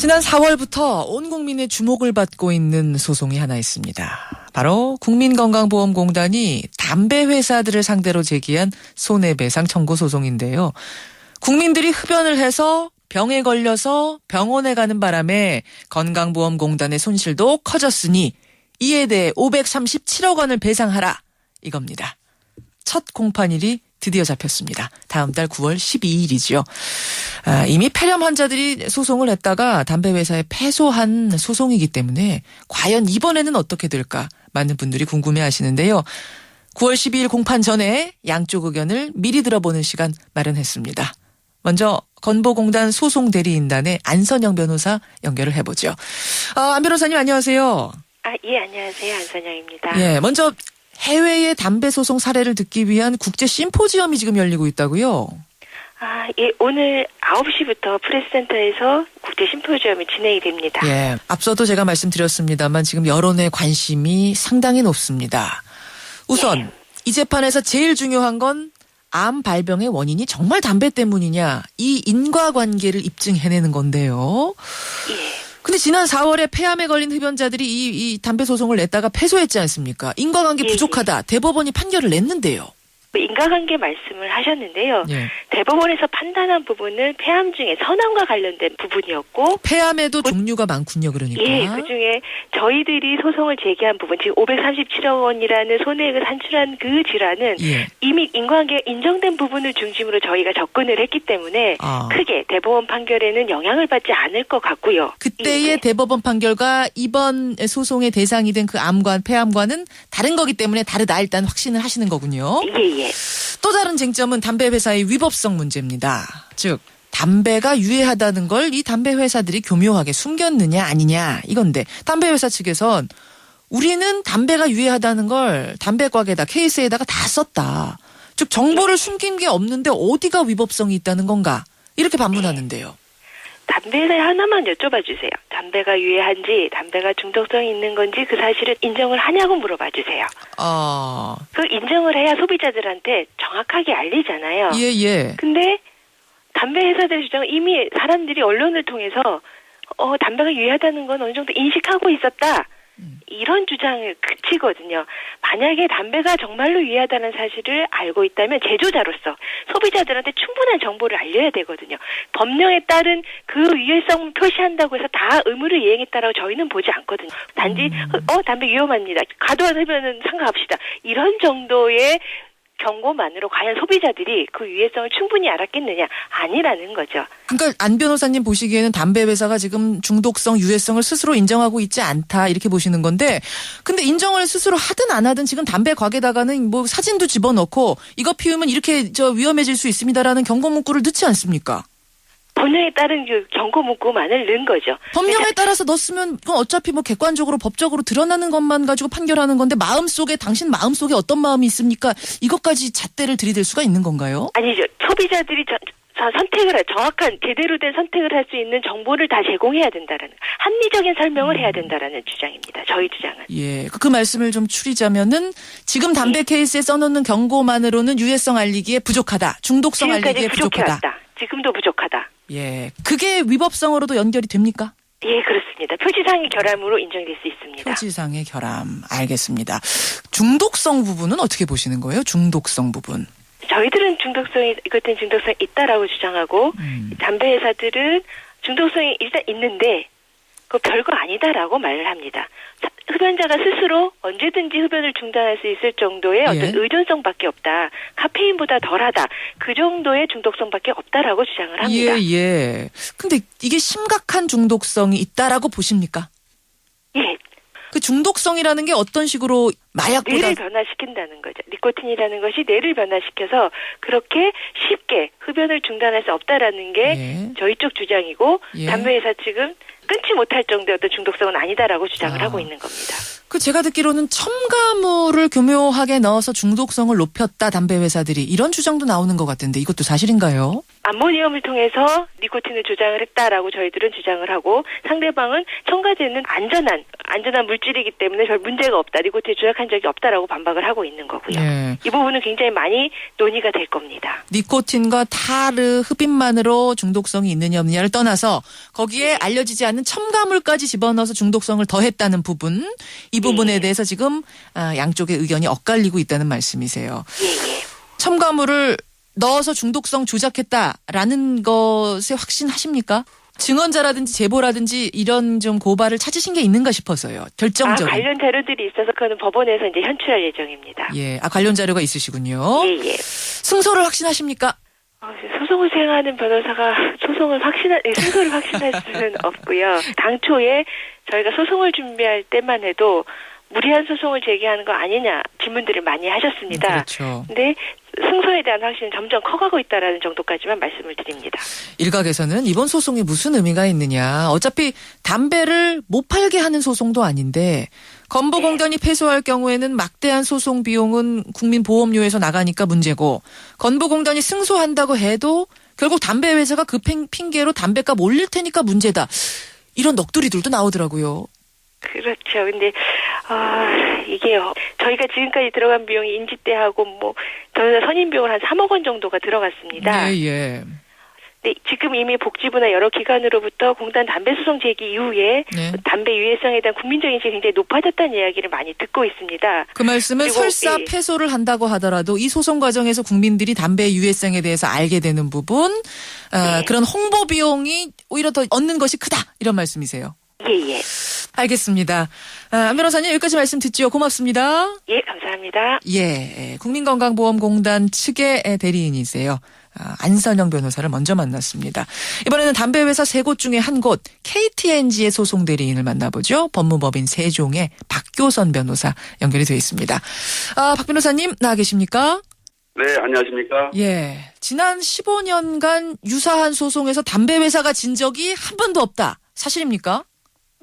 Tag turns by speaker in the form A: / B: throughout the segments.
A: 지난 4월부터 온 국민의 주목을 받고 있는 소송이 하나 있습니다. 바로 국민건강보험공단이 담배 회사들을 상대로 제기한 손해배상 청구 소송인데요. 국민들이 흡연을 해서 병에 걸려서 병원에 가는 바람에 건강보험공단의 손실도 커졌으니 이에 대해 537억 원을 배상하라 이겁니다. 첫 공판일이 드디어 잡혔습니다. 다음 달 9월 12일이죠. 이미 폐렴 환자들이 소송을 했다가 담배 회사에 패소한 소송이기 때문에 과연 이번에는 어떻게 될까 많은 분들이 궁금해하시는데요. 9월 12일 공판 전에 양쪽 의견을 미리 들어보는 시간 마련했습니다. 먼저 건보공단 소송대리인단의 안선영 변호사 연결을 해보죠. 안 변호사님 안녕하세요.
B: 예, 안녕하세요. 안선영입니다.
A: 예, 먼저 해외의 담배 소송 사례를 듣기 위한 국제 심포지엄이 지금 열리고 있다고요?
B: 예, 오늘 9시부터 프레스센터에서 국제 심포지엄이 진행이 됩니다.
A: 예, 앞서도 제가 말씀드렸습니다만 지금 여론의 관심이 상당히 높습니다. 우선 이 재판에서 제일 중요한 건 암 발병의 원인이 정말 담배 때문이냐 이 인과관계를 입증해내는 건데요.
B: 예.
A: 근데 지난 4월에 폐암에 걸린 흡연자들이 이 담배 소송을 냈다가 패소했지 않습니까? 인과관계 부족하다. 대법원이 판결을 냈는데요.
B: 인과관계 말씀을 하셨는데요.
A: 예.
B: 대법원에서 판단한 부분은 폐암 중에 선암과 관련된 부분이었고
A: 폐암에도 종류가 많군요. 그러니까.
B: 예, 그중에 저희들이 소송을 제기한 부분, 즉 537억 원이라는 손해액을 산출한 그 질환은 이미 인과관계가 인정된 부분을 중심으로 저희가 접근을 했기 때문에 크게 대법원 판결에는 영향을 받지 않을 것 같고요.
A: 그때의 대법원 판결과 이번 소송의 대상이 된 그 암과 폐암과는 다른 거기 때문에 다르다 일단 확신을 하시는 거군요.
B: 예.
A: 또 다른 쟁점은 담배 회사의 위법성 문제입니다. 즉 담배가 유해하다는 걸 이 담배 회사들이 교묘하게 숨겼느냐 아니냐 이건데 담배 회사 측에선 우리는 담배가 유해하다는 걸 담배곽에다 케이스에다가 다 썼다. 즉 정보를 숨긴 게 없는데 어디가 위법성이 있다는 건가 이렇게 반문하는데요.
B: 담배 회사에 하나만 여쭤봐 주세요. 담배가 유해한지 담배가 중독성이 있는 건지 그 사실을 인정을 하냐고 물어봐 주세요. 그 인정을 해야 소비자들한테 정확하게 알리잖아요.
A: 예.
B: 근데 담배 회사들의 주장은 이미 사람들이 언론을 통해서 담배가 유해하다는 건 어느 정도 인식하고 있었다. 이런 주장을 그치거든요. 만약에 담배가 정말로 유해하다는 사실을 알고 있다면 제조자로서 소비자들한테 충분한 정보를 알려야 되거든요. 법령에 따른 그 유해성 표시한다고 해서 다 의무를 이행했다라고 저희는 보지 않거든요. 단지 담배 위험합니다. 과도한 흡연은 삼가합시다. 이런 정도의 경고만으로 과연 소비자들이 그 유해성을 충분히 알았겠느냐? 아니라는 거죠.
A: 그러니까 안 변호사님 보시기에는 담배 회사가 지금 중독성, 유해성을 스스로 인정하고 있지 않다 이렇게 보시는 건데 근데 인정을 스스로 하든 안 하든 지금 담배 곽에다가는 뭐 사진도 집어넣고 이거 피우면 이렇게 위험해질 수 있습니다라는 경고 문구를 넣지 않습니까?
B: 법령에 따른 그 경고 문구만을 넣은 거죠.
A: 법령에 따라서 넣었으면 그건 어차피 뭐 객관적으로 법적으로 드러나는 것만 가지고 판결하는 건데 당신 마음속에 어떤 마음이 있습니까? 이것까지 잣대를 들이댈 수가 있는 건가요?
B: 아니죠. 소비자들이 정확한 제대로 된 선택을 할 수 있는 정보를 다 제공해야 된다라는 합리적인 설명을 해야 된다라는 주장입니다. 저희 주장은. 예,
A: 그 말씀을 좀 추리자면은 지금 담배 케이스에 써놓는 경고만으로는 유해성 알리기에 부족하다. 중독성 알리기에 부족하다.
B: 지금도 부족하다.
A: 예, 그게 위법성으로도 연결이 됩니까?
B: 예, 그렇습니다. 표지상의 결함으로 인정될 수 있습니다.
A: 표지상의 결함, 알겠습니다. 중독성 부분은 어떻게 보시는 거예요? 중독성 부분.
B: 저희들은 중독성이 있다라고 주장하고 담배 회사들은 중독성이 일단 있는데 그 별거 아니다라고 말을 합니다. 흡연자가 스스로 언제든지 흡연을 중단할 수 있을 정도의 어떤 의존성밖에 없다. 카페인보다 덜하다. 그 정도의 중독성밖에 없다라고 주장을 합니다.
A: 예. 근데 이게 심각한 중독성이 있다라고 보십니까?
B: 예.
A: 그 중독성이라는 게 어떤 식으로 마약보다
B: 뇌를 변화시킨다는 거죠. 니코틴이라는 것이 뇌를 변화시켜서 그렇게 쉽게 흡연을 중단할 수 없다라는 게 저희 쪽 주장이고 담배 회사 측은 끊지 못할 정도의 어떤 중독성은 아니다라고 주장을 하고 있는 겁니다.
A: 그 제가 듣기로는 첨가물을 교묘하게 넣어서 중독성을 높였다 담배 회사들이 이런 주장도 나오는 것 같은데 이것도 사실인가요?
B: 암모니엄을 통해서 니코틴을 조장을 했다라고 저희들은 주장을 하고 상대방은 첨가제는 안전한 물질이기 때문에 별 문제가 없다. 니코틴을 조작한 적이 없다라고 반박을 하고 있는 거고요.
A: 예.
B: 이 부분은 굉장히 많이 논의가 될 겁니다.
A: 니코틴과 타르, 흡입만으로 중독성이 있느냐 없느냐를 떠나서 거기에 알려지지 않는 첨가물까지 집어넣어서 중독성을 더했다는 부분 이 부분에 대해서 지금 양쪽의 의견이 엇갈리고 있다는 말씀이세요.
B: 예.
A: 첨가물을 넣어서 중독성 조작했다라는 것에 확신하십니까? 증언자라든지 제보라든지 이런 좀 고발을 찾으신 게 있는가 싶어서요. 결정적인.
B: 관련 자료들이 있어서 그거는 법원에서 이제 현출할 예정입니다.
A: 예, 관련 자료가 있으시군요.
B: 예.
A: 승소를 확신하십니까?
B: 소송을 수행하는 변호사가 승소를 확신할 수는 없고요. 당초에 저희가 소송을 준비할 때만 해도 무리한 소송을 제기하는 거 아니냐 질문들을 많이 하셨습니다.
A: 그렇죠.
B: 근데 승소에 대한 확신은 점점 커가고 있다라는 정도까지만 말씀을 드립니다.
A: 일각에서는 이번 소송이 무슨 의미가 있느냐. 어차피 담배를 못 팔게 하는 소송도 아닌데 건보공단이 패소할 경우에는 막대한 소송 비용은 국민보험료에서 나가니까 문제고 건보공단이 승소한다고 해도 결국 담배 회사가 그 핑계로 담배값 올릴 테니까 문제다. 이런 넋두리들도 나오더라고요.
B: 그렇죠. 근데 이게요. 저희가 지금까지 들어간 비용이 인지대하고 변호사 선임 비용을 한 3억 원 정도가 들어갔습니다.
A: 예.
B: 네, 지금 이미 복지부나 여러 기관으로부터 공단 담배 소송 제기 이후에 담배 유해성에 대한 국민적 인식이 굉장히 높아졌다는 이야기를 많이 듣고 있습니다.
A: 그 말씀은 설사 패소를 한다고 하더라도 이 소송 과정에서 국민들이 담배의 유해성에 대해서 알게 되는 부분, 그런 홍보 비용이 오히려 더 얻는 것이 크다 이런 말씀이세요.
B: 예.
A: 알겠습니다. 안 변호사님 여기까지 말씀 듣지요. 고맙습니다.
B: 예, 감사합니다.
A: 예, 국민건강보험공단 측의 대리인이세요. 안선영 변호사를 먼저 만났습니다. 이번에는 담배 회사 3곳 중에 한 곳 KTNG의 소송 대리인을 만나보죠. 법무법인 세종의 박교선 변호사 연결이 되어 있습니다. 박 변호사님 나와 계십니까?
C: 네, 안녕하십니까?
A: 예, 지난 15년간 유사한 소송에서 담배 회사가 진 적이 한 번도 없다. 사실입니까?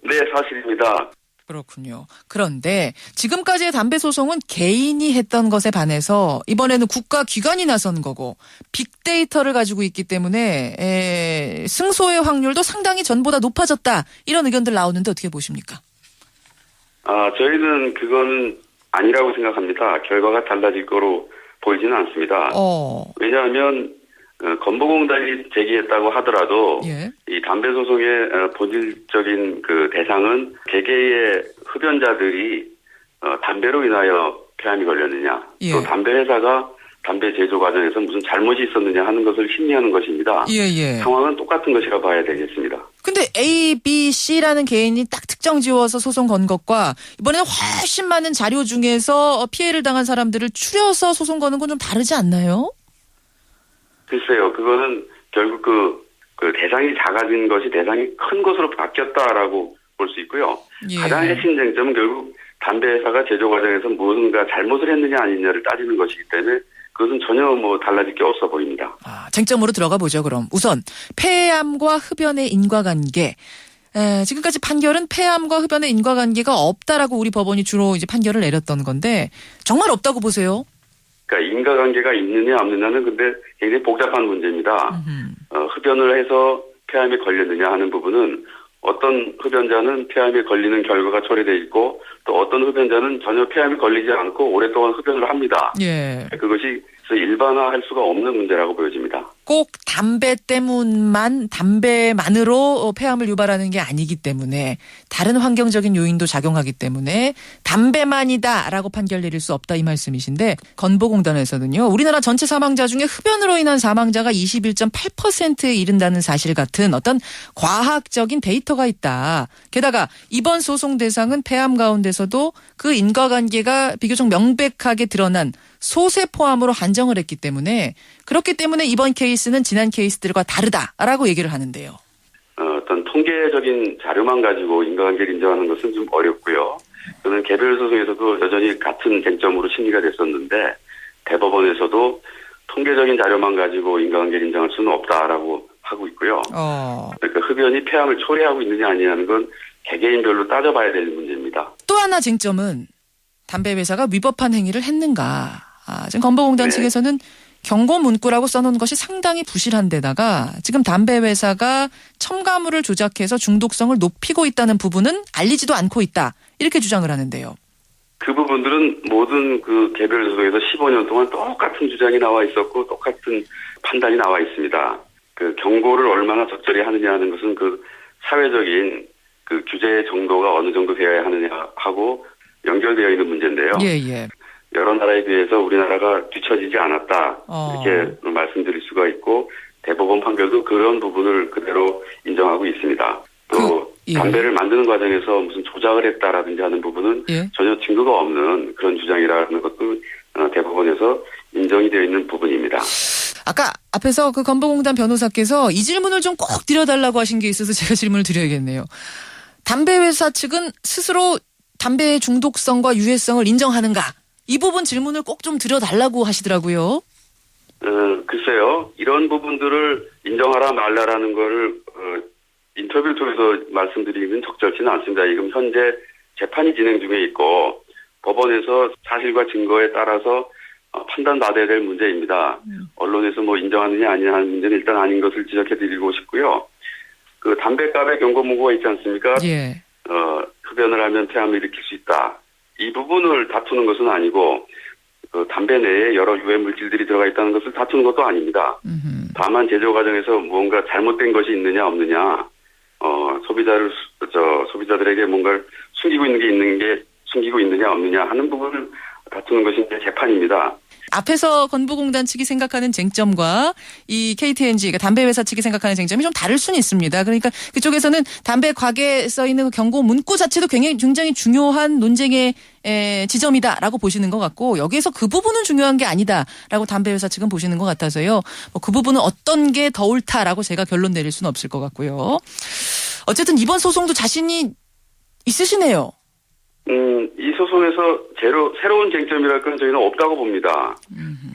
C: 네, 사실입니다.
A: 그렇군요. 그런데 지금까지의 담배 소송은 개인이 했던 것에 반해서 이번에는 국가기관이 나선 거고 빅데이터를 가지고 있기 때문에 승소의 확률도 상당히 전보다 높아졌다. 이런 의견들 나오는데 어떻게 보십니까?
C: 저희는 그건 아니라고 생각합니다. 결과가 달라질 거로 보이지는 않습니다. 왜냐하면 건보공단이 제기했다고 하더라도 이 담배 소송의 본질적인 그 대상은 개개의 흡연자들이 담배로 인하여 폐암이 걸렸느냐, 또 담배 회사가 담배 제조 과정에서 무슨 잘못이 있었느냐 하는 것을 심리하는 것입니다. 상황은 똑같은 것이라 봐야 되겠습니다.
A: 근데 A, B, C라는 개인이 딱 특정 지어서 소송 건 것과 이번에는 훨씬 많은 자료 중에서 피해를 당한 사람들을 추려서 소송 거는 건 좀 다르지 않나요?
C: 글쎄요, 그거는 결국 그 대상이 작아진 것이 대상이 큰 것으로 바뀌었다라고 볼 수 있고요. 가장 핵심 쟁점은 결국 담배 회사가 제조 과정에서 무엇인가 잘못을 했느냐 아니냐를 따지는 것이기 때문에 그것은 전혀 달라질 게 없어 보입니다.
A: 쟁점으로 들어가 보죠, 그럼. 우선 폐암과 흡연의 인과관계. 지금까지 판결은 폐암과 흡연의 인과관계가 없다라고 우리 법원이 주로 이제 판결을 내렸던 건데 정말 없다고 보세요?
C: 그러니까 인과관계가 있느냐 없느냐는 근데 굉장히 복잡한 문제입니다. 흡연을 해서 폐암에 걸렸느냐 하는 부분은 어떤 흡연자는 폐암에 걸리는 결과가 초래돼 있고 또 어떤 흡연자는 전혀 폐암에 걸리지 않고 오랫동안 흡연을 합니다. 그것이 일반화할 수가 없는 문제라고 보여집니다. 꼭
A: 담배만으로 폐암을 유발하는 게 아니기 때문에 다른 환경적인 요인도 작용하기 때문에 담배만이다라고 판결 내릴 수 없다 이 말씀이신데 건보공단에서는요. 우리나라 전체 사망자 중에 흡연으로 인한 사망자가 21.8%에 이른다는 사실 같은 어떤 과학적인 데이터가 있다. 게다가 이번 소송 대상은 폐암 가운데서도 그 인과관계가 비교적 명백하게 드러난 소세포암으로 한정을 했기 때문에 그렇기 때문에 이번 케이스는 지난 케이스들과 다르다라고 얘기를 하는데요.
C: 어떤 통계적인 자료만 가지고 인과관계를 인정하는 것은 좀 어렵고요. 저는 개별 소송에서도 여전히 같은 쟁점으로 심리가 됐었는데 대법원에서도 통계적인 자료만 가지고 인과관계를 인정할 수는 없다라고 하고 있고요. 그러니까 흡연이 폐암을 초래하고 있느냐 아니냐는 건 개개인별로 따져봐야 될 문제입니다.
A: 또 하나 쟁점은 담배 회사가 위법한 행위를 했는가. 지금 건보공단 측에서는 경고 문구라고 써놓은 것이 상당히 부실한 데다가 지금 담배 회사가 첨가물을 조작해서 중독성을 높이고 있다는 부분은 알리지도 않고 있다. 이렇게 주장을 하는데요.
C: 그 부분들은 모든 그 개별 소송에서 15년 동안 똑같은 주장이 나와 있었고 똑같은 판단이 나와 있습니다. 그 경고를 얼마나 적절히 하느냐 하는 것은 그 사회적인 그 규제의 정도가 어느 정도 되어야 하느냐 하고 연결되어 있는 문제인데요.
A: 예.
C: 여러 나라에 비해서 우리나라가 뒤처지지 않았다. 이렇게 말씀드릴 수가 있고 대법원 판결도 그런 부분을 그대로 인정하고 있습니다. 또 담배를 만드는 과정에서 무슨 조작을 했다라든지 하는 부분은 전혀 증거가 없는 그런 주장이라는 것도 대법원에서 인정이 되어 있는 부분입니다.
A: 아까 앞에서 그 건보공단 변호사께서 이 질문을 좀 꼭 드려달라고 하신 게 있어서 제가 질문을 드려야겠네요. 담배 회사 측은 스스로 담배의 중독성과 유해성을 인정하는가? 이 부분 질문을 꼭 좀 드려달라고 하시더라고요.
C: 글쎄요. 이런 부분들을 인정하라 말라라는 거를 인터뷰를 통해서 말씀드리면 적절치는 않습니다. 지금 현재 재판이 진행 중에 있고 법원에서 사실과 증거에 따라서 판단받아야 될 문제입니다. 언론에서 뭐 인정하느냐 아니냐 하는 문제는 일단 아닌 것을 지적해드리고 싶고요. 그 담배값의 경고 문구가 있지 않습니까?
A: 예.
C: 흡연을 하면 폐암을 일으킬 수 있다. 이 부분을 다투는 것은 아니고 그 담배 내에 여러 유해 물질들이 들어가 있다는 것을 다투는 것도 아닙니다. 다만 제조 과정에서 무언가 잘못된 것이 있느냐 없느냐, 소비자들에게 뭔가를 숨기고 있느냐 없느냐 하는 부분을 다투는 것이 이제 재판입니다.
A: 앞에서 건보공단 측이 생각하는 쟁점과 이 KTNG, 그러니까 담배 회사 측이 생각하는 쟁점이 좀 다를 수는 있습니다. 그러니까 그쪽에서는 담배 과계에 써 있는 그 경고 문구 자체도 굉장히 중요한 논쟁의 지점이다라고 보시는 것 같고 여기에서 그 부분은 중요한 게 아니다라고 담배 회사 측은 보시는 것 같아서요. 그 부분은 어떤 게 더 옳다라고 제가 결론 내릴 수는 없을 것 같고요. 어쨌든 이번 소송도 자신이 있으시네요.
C: 이 소송에서 새로운 쟁점이랄 건 저희는 없다고 봅니다.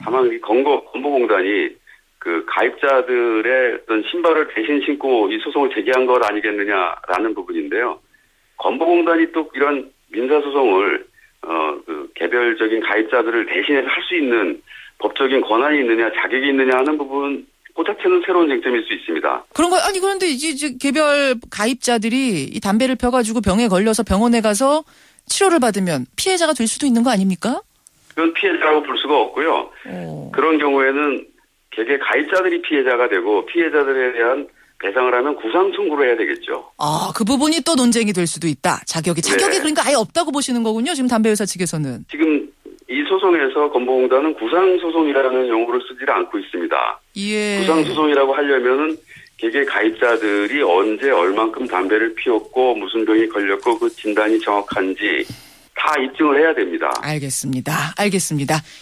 C: 다만 건보공단이 그 가입자들의 어떤 신발을 대신 신고 이 소송을 제기한 것 아니겠느냐라는 부분인데요. 건보공단이 또 이런 민사소송을 그 개별적인 가입자들을 대신해서 할 수 있는 법적인 권한이 있느냐 자격이 있느냐 하는 부분 그 자체는 새로운 쟁점일 수 있습니다.
A: 그런데 이제 개별 가입자들이 이 담배를 펴가지고 병에 걸려서 병원에 가서 치료를 받으면 피해자가 될 수도 있는 거 아닙니까?
C: 그건 피해자라고 볼 수가 없고요. 그런 경우에는 개개 가입자들이 피해자가 되고 피해자들에 대한 배상을 하면 구상 청구를 해야 되겠죠.
A: 그 부분이 또 논쟁이 될 수도 있다. 자격이 그러니까 아예 없다고 보시는 거군요. 지금 담배 회사 측에서는. 지금
C: 이 소송에서 건보공단은 구상소송이라는 용어를 쓰지 않고 있습니다.
A: 예.
C: 구상소송이라고 하려면은 개개 가입자들이 언제 얼만큼 담배를 피웠고 무슨 병이 걸렸고 그 진단이 정확한지 다 입증을 해야 됩니다.
A: 알겠습니다.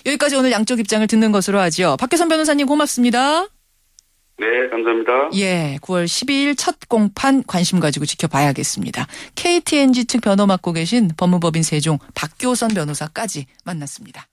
A: 여기까지 오늘 양쪽 입장을 듣는 것으로 하죠. 박혜선 변호사님 고맙습니다.
C: 네, 감사합니다.
A: 9월 12일 첫 공판 관심 가지고 지켜봐야겠습니다. KTNG 측 변호 맡고 계신 법무법인 세종 박교선 변호사까지 만났습니다.